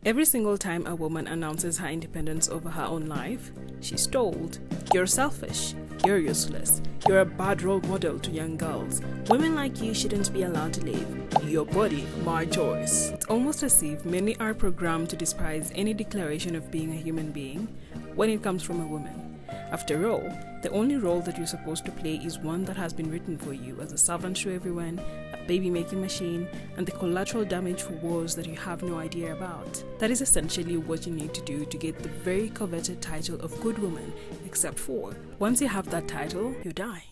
Every single time a woman announces her independence over her own life, she's told, "You're selfish, you're useless, you're a bad role model to young girls. Women like you shouldn't be allowed to live. Your body, my choice." It's almost as if many are programmed to despise any declaration of being a human being when it comes from a woman. After all, the only role that you're supposed to play is one that has been written for you as a servant to everyone, a baby-making machine, and the collateral damage for wars that you have no idea about. That is essentially what you need to do to get the very coveted title of good woman, except for, once you have that title, you die.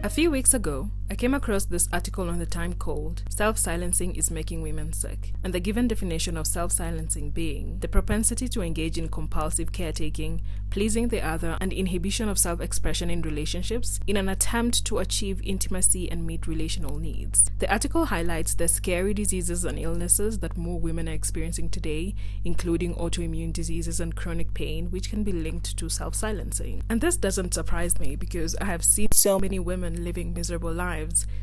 A few weeks ago, I came across this article on the Time called "Self-Silencing is Making Women Sick," and the given definition of self-silencing being the propensity to engage in compulsive caretaking, pleasing the other, and inhibition of self-expression in relationships in an attempt to achieve intimacy and meet relational needs. The article highlights the scary diseases and illnesses that more women are experiencing today, including autoimmune diseases and chronic pain, which can be linked to self-silencing. And this doesn't surprise me because I have seen so many women living miserable lives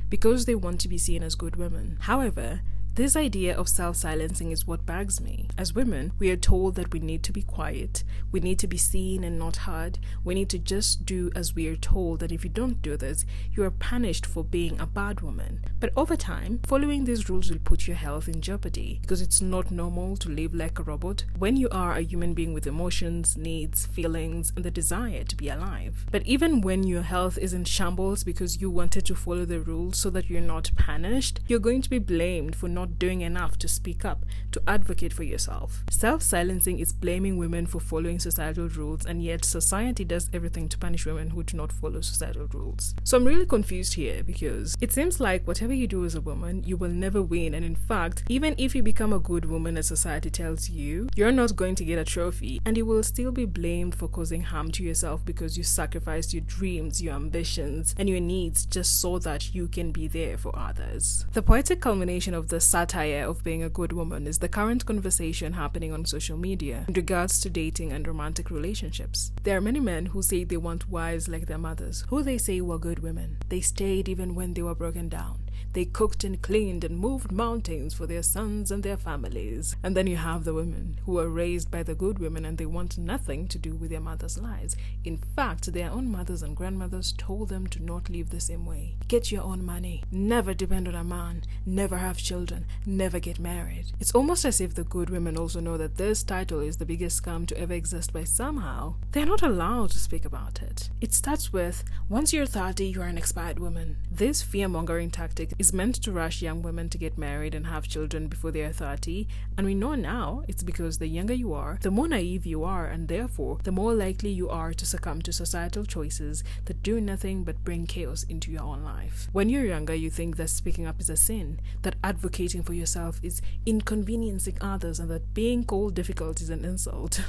because they want to be seen as good women. However, this idea of self-silencing is what bugs me. As women, we are told that we need to be quiet, we need to be seen and not heard, we need to just do as we are told, and if you don't do this, you are punished for being a bad woman. But over time, following these rules will put your health in jeopardy because it's not normal to live like a robot when you are a human being with emotions, needs, feelings, and the desire to be alive. But even when your health is in shambles because you wanted to follow the rules so that you're not punished, you're going to be blamed for not doing enough to speak up, to advocate for yourself. Self-silencing is blaming women for following societal rules, and yet society does everything to punish women who do not follow societal rules. So I'm really confused here because it seems like whatever you do as a woman, you will never win, and in fact, even if you become a good woman as society tells you, you're not going to get a trophy, and you will still be blamed for causing harm to yourself because you sacrificed your dreams, your ambitions, and your needs just so that you can be there for others. The poetic culmination of this satire of being a good woman is the current conversation happening on social media in regards to dating and romantic relationships. There are many men who say they want wives like their mothers, who they say were good women. They stayed even when they were broken down. They cooked and cleaned and moved mountains for their sons and their families. And then you have the women who were raised by the good women and they want nothing to do with their mothers' lives. In fact, their own mothers and grandmothers told them to not live the same way. Get your own money. Never depend on a man. Never have children. Never get married. It's almost as if the good women also know that this title is the biggest scam to ever exist, but somehow they're not allowed to speak about it. It starts with, once you're 30, you're an expired woman. This fear-mongering tactic is meant to rush young women to get married and have children before they are 30, and we know now it's because the younger you are, the more naive you are, and therefore the more likely you are to succumb to societal choices that do nothing but bring chaos into your own life. When you're younger, you think that speaking up is a sin, that advocating for yourself is inconveniencing others, and that being called difficult is an insult.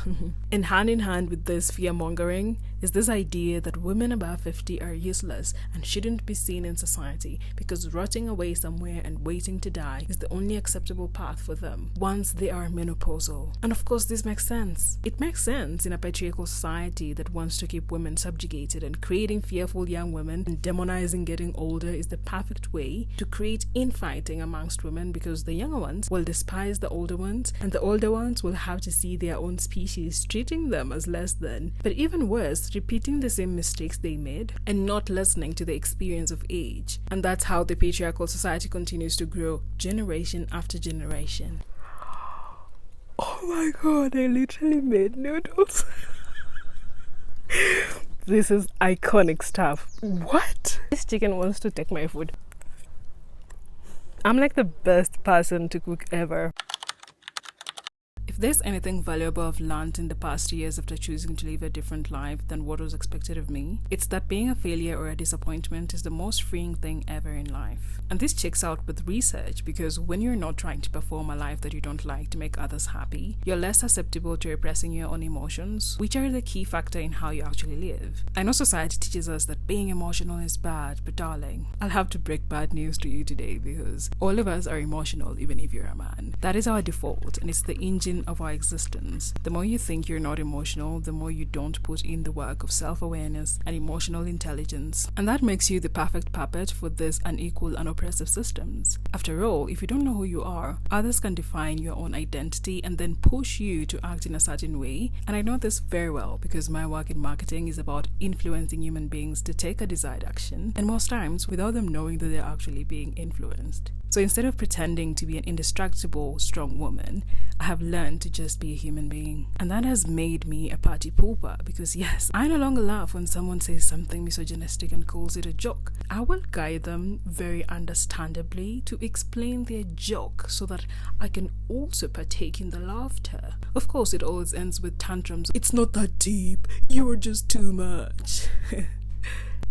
And hand in hand with this fear-mongering is this idea that women above 50 are useless and shouldn't be seen in society because rotting away somewhere and waiting to die is the only acceptable path for them once they are menopausal. And of course this makes sense. It makes sense in a patriarchal society that wants to keep women subjugated, and creating fearful young women and demonizing getting older is the perfect way to create infighting amongst women, because the younger ones will despise the older ones and the older ones will have to see their own species treating them as less than, but even worse, repeating the same mistakes they made and not listening to the experience of age. And that's how the patriarchal society continues to grow generation after generation. Oh my god, I literally made noodles. This is iconic stuff. What? This chicken wants to take my food. I'm like the best person to cook ever. If there's anything valuable I've learned in the past years after choosing to live a different life than what was expected of me, it's that being a failure or a disappointment is the most freeing thing ever in life. And this checks out with research, because when you're not trying to perform a life that you don't like to make others happy, you're less susceptible to repressing your own emotions, which are the key factor in how you actually live. I know society teaches us that being emotional is bad, but darling, I'll have to break bad news to you today, because all of us are emotional even if you're a man. That is our default, and it's the engine of our existence. The more you think you're not emotional, the more you don't put in the work of self-awareness and emotional intelligence. And that makes you the perfect puppet for these unequal and oppressive systems. After all, if you don't know who you are, others can define your own identity and then push you to act in a certain way. And I know this very well because my work in marketing is about influencing human beings to take a desired action, and most times without them knowing that they're actually being influenced. So instead of pretending to be an indestructible, strong woman, I have learned to just be a human being. And that has made me a party pooper because yes, I no longer laugh when someone says something misogynistic and calls it a joke. I will guide them very understandably to explain their joke so that I can also partake in the laughter. Of course, it always ends with tantrums. It's not that deep. You're just too much.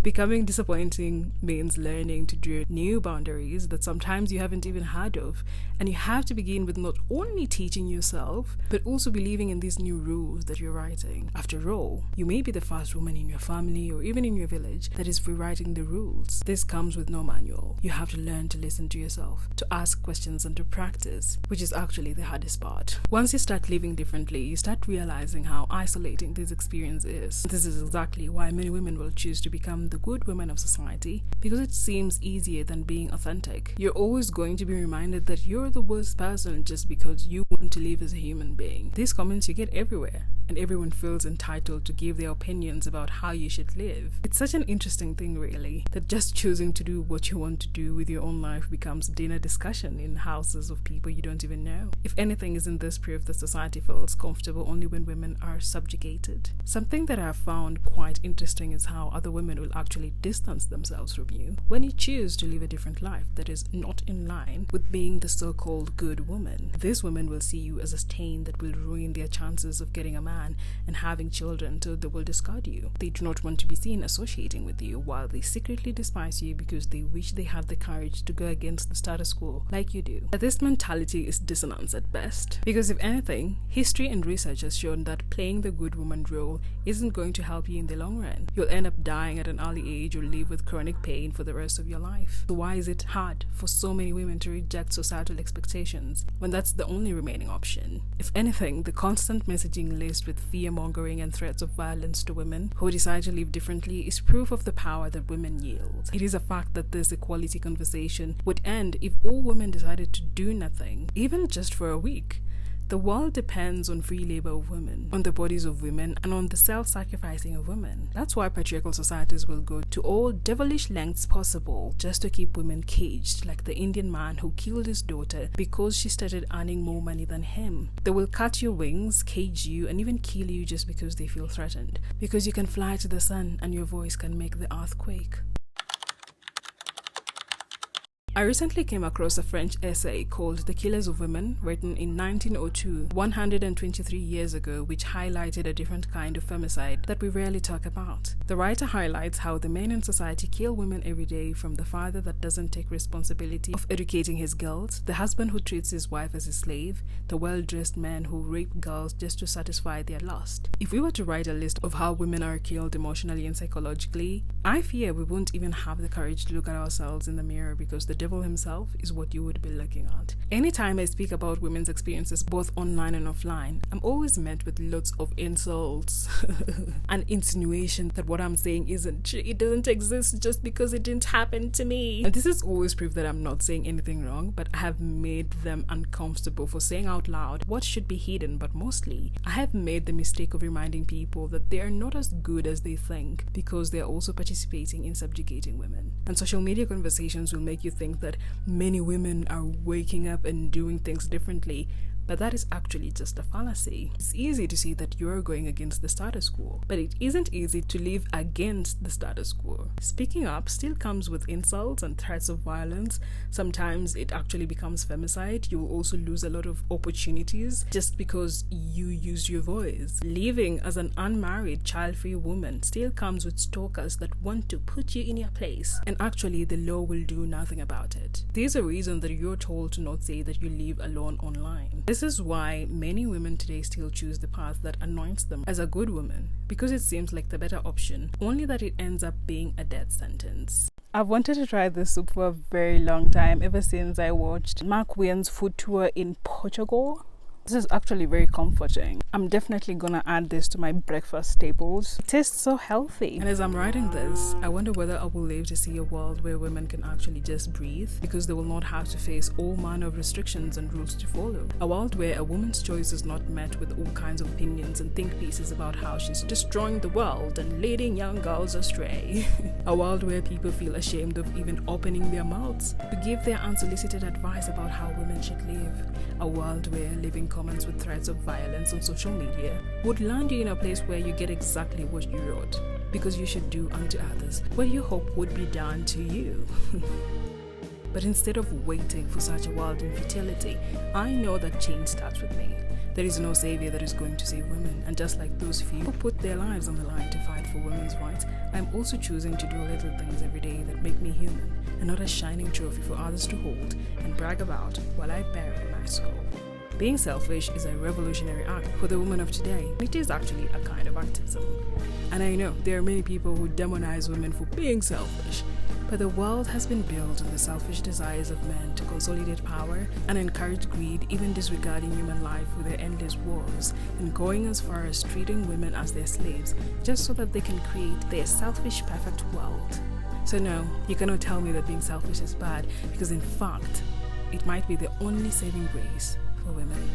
Becoming disappointing means learning to draw new boundaries that sometimes you haven't even heard of. And you have to begin with not only teaching yourself, but also believing in these new rules that you're writing. After all, you may be the first woman in your family or even in your village that is rewriting the rules. This comes with no manual. You have to learn to listen to yourself, to ask questions and to practice, which is actually the hardest part. Once you start living differently, you start realizing how isolating this experience is. This is exactly why many women will choose to become the good women of society, because it seems easier than being authentic. You're always going to be reminded that you're the worst person just because you want to live as a human being. These comments you get everywhere, and everyone feels entitled to give their opinions about how you should live. It's such an interesting thing, really, that just choosing to do what you want to do with your own life becomes dinner discussion in houses of people you don't even know. If anything, isn't this proof that society feels comfortable only when women are subjugated? Something that I've found quite interesting is how other women will actually distance themselves from you when you choose to live a different life that is not in line with being the so-called good woman. These women will see you as a stain that will ruin their chances of getting a man and having children, so they will discard you. They do not want to be seen associating with you, while they secretly despise you because they wish they had the courage to go against the status quo like you do. But this mentality is dissonance at best, because if anything, history and research has shown that playing the good woman role isn't going to help you in the long run. You'll end up dying at an early age or live with chronic pain for the rest of your life. So why is it hard for so many women to reject societal expectations when that's the only remaining option? If anything, the constant messaging laced with fear-mongering and threats of violence to women who decide to live differently is proof of the power that women yield. It is a fact that this equality conversation would end if all women decided to do nothing, even just for a week. The world depends on free labor of women, on the bodies of women, and on the self-sacrificing of women. That's why patriarchal societies will go to all devilish lengths possible just to keep women caged, like the Indian man who killed his daughter because she started earning more money than him. They will cut your wings, cage you, and even kill you just because they feel threatened. Because you can fly to the sun and your voice can make the earth quake. I recently came across a French essay called The Killers of Women, written in 1902, 123 years ago, which highlighted a different kind of femicide that we rarely talk about. The writer highlights how the men in society kill women every day, from the father that doesn't take responsibility of educating his girls, the husband who treats his wife as a slave, the well-dressed men who rape girls just to satisfy their lust. If we were to write a list of how women are killed emotionally and psychologically, I fear we won't even have the courage to look at ourselves in the mirror, because the devil himself is what you would be looking at. Anytime I speak about women's experiences both online and offline, I'm always met with lots of insults and insinuation that what I'm saying isn't true. It doesn't exist just because it didn't happen to me. And this is always proof that I'm not saying anything wrong, but I have made them uncomfortable for saying out loud what should be hidden. But mostly, I have made the mistake of reminding people that they are not as good as they think, because they are also participating in subjugating women. And social media conversations will make you think that many women are waking up and doing things differently, but that is actually just a fallacy. It's easy to see that you're going against the status quo, but it isn't easy to live against the status quo. Speaking up still comes with insults and threats of violence. Sometimes it actually becomes femicide. You will also lose a lot of opportunities just because you use your voice. Living as an unmarried, child-free woman still comes with stalkers that want to put you in your place, and actually the law will do nothing about it. There's a reason that you're told to not say that you live alone online. This is why many women today still choose the path that anoints them as a good woman, because it seems like the better option, only that it ends up being a death sentence. I've wanted to try this soup for a very long time, ever since I watched Mark Wien's food tour in Portugal. This is actually very comforting. I'm definitely gonna add this to my breakfast staples. It tastes so healthy. And as I'm writing this, I wonder whether I will live to see a world where women can actually just breathe, because they will not have to face all manner of restrictions and rules to follow. A world where a woman's choice is not met with all kinds of opinions and think pieces about how she's destroying the world and leading young girls astray. A world where people feel ashamed of even opening their mouths to give their unsolicited advice about how women should live. A world where living comments with threats of violence on social media would land you in a place where you get exactly what you wrote, because you should do unto others what you hope would be done to you. But instead of waiting for such a world in futility, I know that change starts with me. There is no savior that is going to save women, and just like those few who put their lives on the line to fight for women's rights, I'm also choosing to do little things every day that make me human, and not a shining trophy for others to hold and brag about while I bury my soul. Being selfish is a revolutionary act for the woman of today. It is actually a kind of activism. And I know there are many people who demonize women for being selfish, but the world has been built on the selfish desires of men to consolidate power and encourage greed, even disregarding human life with their endless wars, and going as far as treating women as their slaves just so that they can create their selfish perfect world. So no, you cannot tell me that being selfish is bad, because in fact, it might be the only saving grace for women.